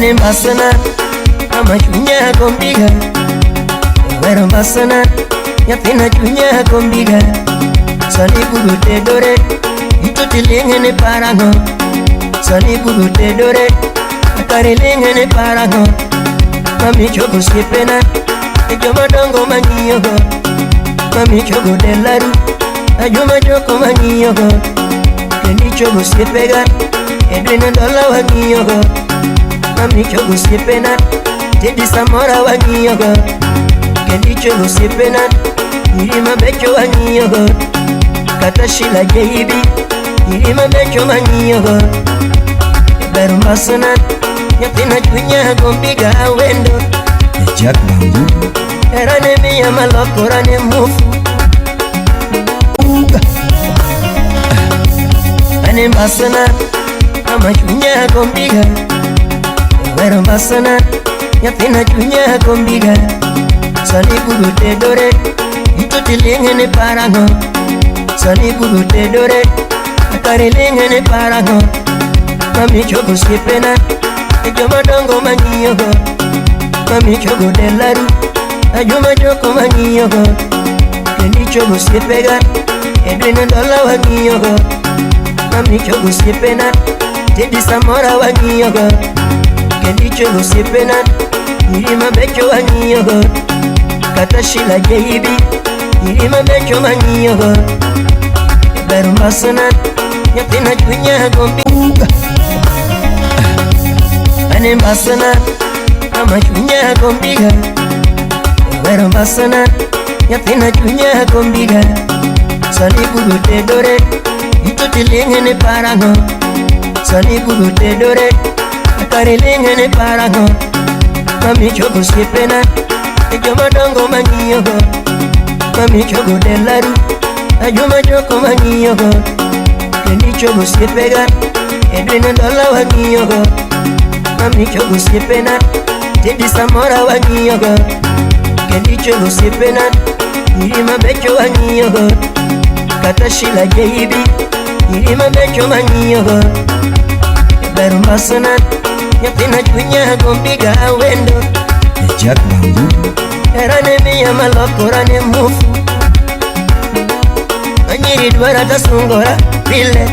Ane mbasana ama chunya kombiga Wero mbasana yatina chunya kombiga Sani bugute dore Ito tilingene parango Sani bugute dore Akari lingene parango Mami chogo siepena Ejoma dongo mangiyogo Mami chogo delaru Ajoma choko mangiyogo Kendi chogo siepega Edwina dola wangiyogo Mami chogo siepena Tedi samora wangiyogo Kendi chogo siepena Irima becho wangiyogo Kata shila jeibi Irima becho wangiyogo Beru mbasana Yatina chunya gombiga wendo Jack Bambu Erane miya maloko rane mufu Ane mbasana ama chunya gombiga Wero mbasana yatina chunya gombiga Sani bugute dore Ito tilingene parango Sani bugute dore Akari lingene parango Mami chogo siepena Ejoma dongo mangiyogo Mami chogo delaru Ajoma choko mangiyogo Kendi chogo siepega Edwina dola wangiyogo Mami chogo siepena Tedi samora wangiyogo Kendi chogo siepena Irima becho wangiyogo Kata shila jeibi Irima becho mangiyogo Beru mbasana Yatina chunya gombi Ane mbasana ama chunya gombiga Wero mbasana yatina chunya gombiga Sani bugute dore Ito tilingene parango Sani bugute dore Akari lingene parango Mami chogo siepena Ejoma dongo mangiyogo Mami chogo delaru Ajoma choko mangiyogo Kendi chogo siepega Edwina dola wangiyogo Mami chogo siepena Tedi samora wangiyogo Kendi chogo siepena Irima becho wangiyogo Kata shila jeibi Irima becho mangiyogo Beru mbasana yatina chunya gombiga wendo Jack Bambu Erane miya maloko rane mufu Anyiri dwara tasungora Pile